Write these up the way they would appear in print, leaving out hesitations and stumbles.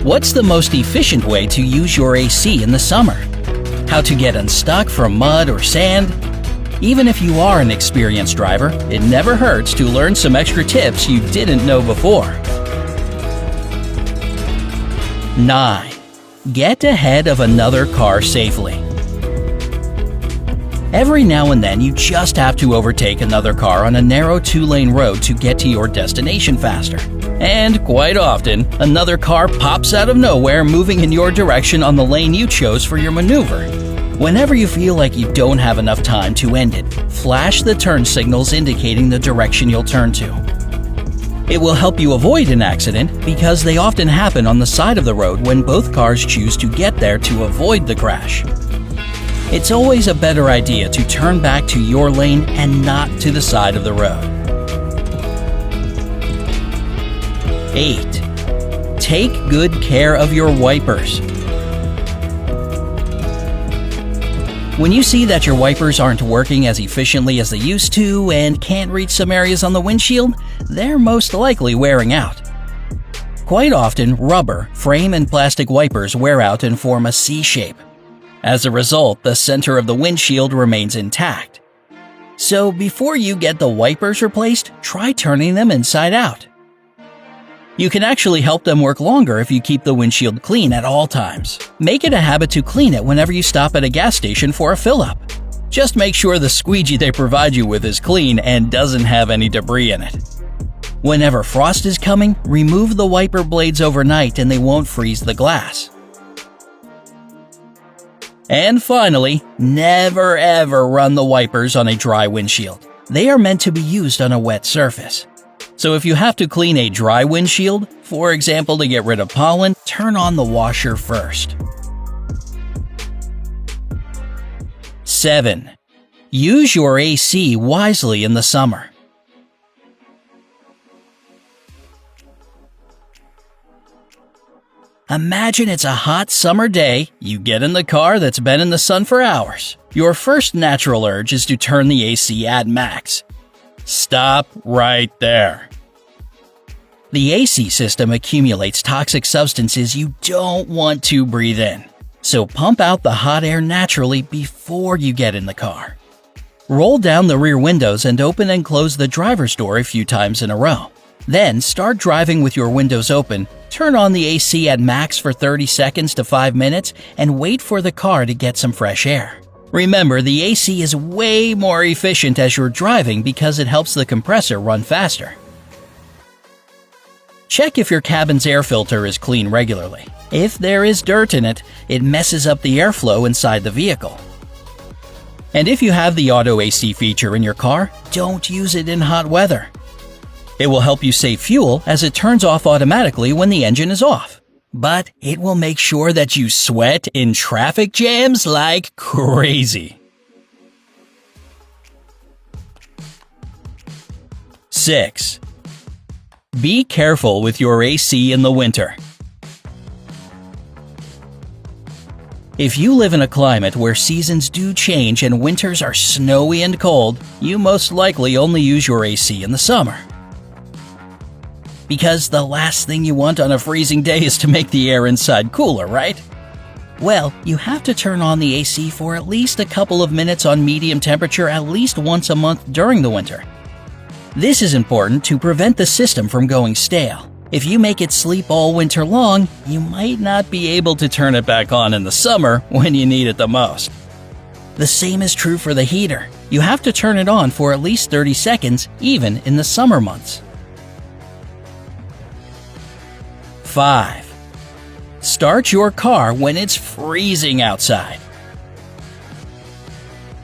What's the most efficient way to use your AC in the summer? How to get unstuck from mud or sand? Even if you are an experienced driver, it never hurts to learn some extra tips you didn't know before. 9. Get ahead of another car safely. Every now and then you just have to overtake another car on a narrow 2-lane road to get to your destination faster. And quite often, another car pops out of nowhere moving in your direction on the lane you chose for your maneuver. Whenever you feel like you don't have enough time to end it, flash the turn signals indicating the direction you'll turn to. It will help you avoid an accident because they often happen on the side of the road when both cars choose to get there to avoid the crash. It's always a better idea to turn back to your lane and not to the side of the road. 8. Take good care of your wipers. When you see that your wipers aren't working as efficiently as they used to and can't reach some areas on the windshield, they're most likely wearing out. Quite often, rubber, frame, and plastic wipers wear out and form a C shape. As a result, the center of the windshield remains intact. So before you get the wipers replaced, try turning them inside out. You can actually help them work longer if you keep the windshield clean at all times. Make it a habit to clean it whenever you stop at a gas station for a fill-up. Just make sure the squeegee they provide you with is clean and doesn't have any debris in it. Whenever frost is coming, remove the wiper blades overnight and they won't freeze the glass. And finally, never ever run the wipers on a dry windshield. They are meant to be used on a wet surface. So if you have to clean a dry windshield, for example to get rid of pollen, turn on the washer first. 7. Use your AC wisely in the summer. Imagine it's a hot summer day, you get in the car that's been in the sun for hours. Your first natural urge is to turn the AC at max. Stop right there. The AC system accumulates toxic substances you don't want to breathe in. So pump out the hot air naturally before you get in the car. Roll down the rear windows and open and close the driver's door a few times in a row. Then start driving with your windows open, turn on the AC at max for 30 seconds to 5 minutes, and wait for the car to get some fresh air. Remember, the AC is way more efficient as you're driving because it helps the compressor run faster. Check if your cabin's air filter is clean regularly. If there is dirt in it, it messes up the airflow inside the vehicle. And if you have the auto AC feature in your car, don't use it in hot weather. It will help you save fuel as it turns off automatically when the engine is off. But it will make sure that you sweat in traffic jams like crazy. 6. Be careful with your AC in the winter. If you live in a climate where seasons do change and winters are snowy and cold, you most likely only use your AC in the summer. Because the last thing you want on a freezing day is to make the air inside cooler, right? Well, you have to turn on the AC for at least a couple of minutes on medium temperature at least once a month during the winter. This is important to prevent the system from going stale. If you make it sleep all winter long, you might not be able to turn it back on in the summer when you need it the most. The same is true for the heater. You have to turn it on for at least 30 seconds, even in the summer months. 5. Start your car when it's freezing outside.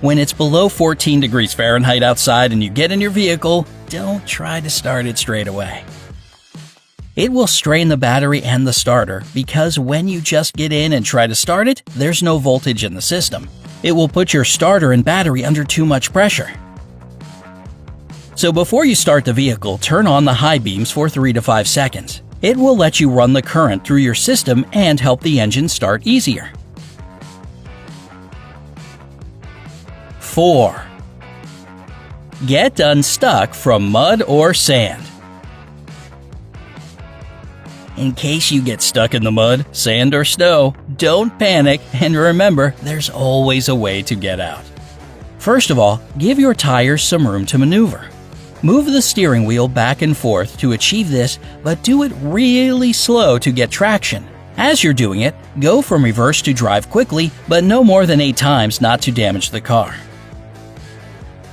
When it's below 14 degrees Fahrenheit outside and you get in your vehicle, don't try to start it straight away. It will strain the battery and the starter because when you just get in and try to start it, there's no voltage in the system. It will put your starter and battery under too much pressure. So before you start the vehicle, turn on the high beams for 3 to 5 seconds. It will let you run the current through your system and help the engine start easier. 4. Get unstuck from mud or sand. In case you get stuck in the mud, sand, or snow, don't panic and remember there's always a way to get out. First of all, give your tires some room to maneuver. Move the steering wheel back and forth to achieve this, but do it really slow to get traction. As you're doing it, go from reverse to drive quickly, but no more than 8 times not to damage the car.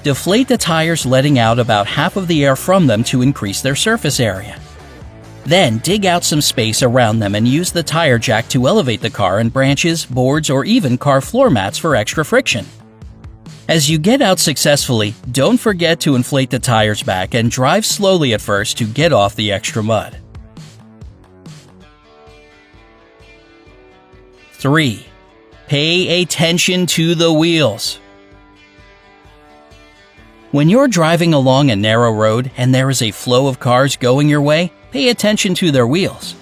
Deflate the tires, letting out about half of the air from them to increase their surface area. Then dig out some space around them and use the tire jack to elevate the car in branches, boards, or even car floor mats for extra friction. As you get out successfully, don't forget to inflate the tires back and drive slowly at first to get off the extra mud. 3. Pay attention to the wheels. When you're driving along a narrow road and there is a flow of cars going your way, pay attention to their wheels.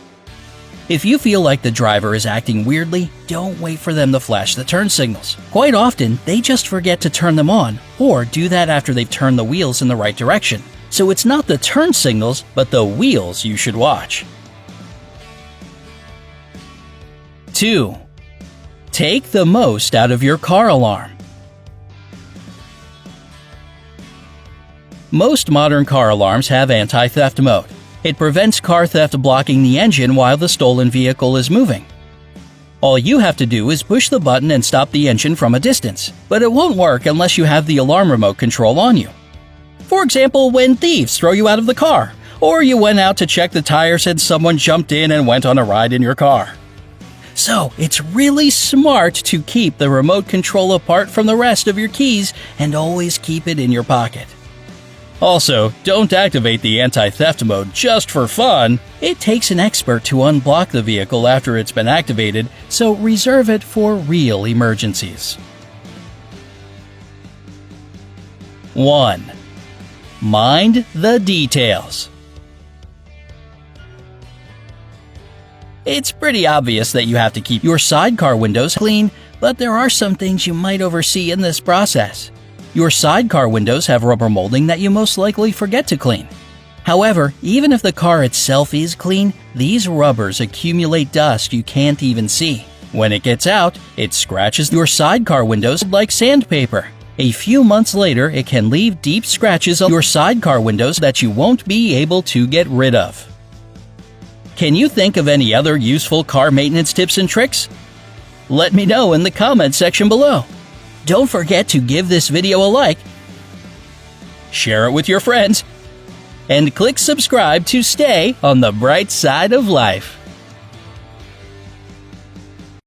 If you feel like the driver is acting weirdly, don't wait for them to flash the turn signals. Quite often, they just forget to turn them on, or do that after they've turned the wheels in the right direction. So it's not the turn signals, but the wheels you should watch. 2. Take the most out of your car alarm. Most modern car alarms have anti-theft mode. It prevents car theft blocking the engine while the stolen vehicle is moving. All you have to do is push the button and stop the engine from a distance, but it won't work unless you have the alarm remote control on you. For example, when thieves throw you out of the car, or you went out to check the tires and someone jumped in and went on a ride in your car. So, it's really smart to keep the remote control apart from the rest of your keys and always keep it in your pocket. Also, don't activate the anti-theft mode just for fun. It takes an expert to unblock the vehicle after it's been activated, so reserve it for real emergencies. 1. Mind the details. It's pretty obvious that you have to keep your sidecar windows clean, but there are some things you might oversee in this process. Your sidecar windows have rubber molding that you most likely forget to clean. However, even if the car itself is clean, these rubbers accumulate dust you can't even see. When it gets out, it scratches your sidecar windows like sandpaper. A few months later, it can leave deep scratches on your sidecar windows that you won't be able to get rid of. Can you think of any other useful car maintenance tips and tricks? Let me know in the comments section below. Don't forget to give this video a like, share it with your friends, and click subscribe to stay on the bright side of life.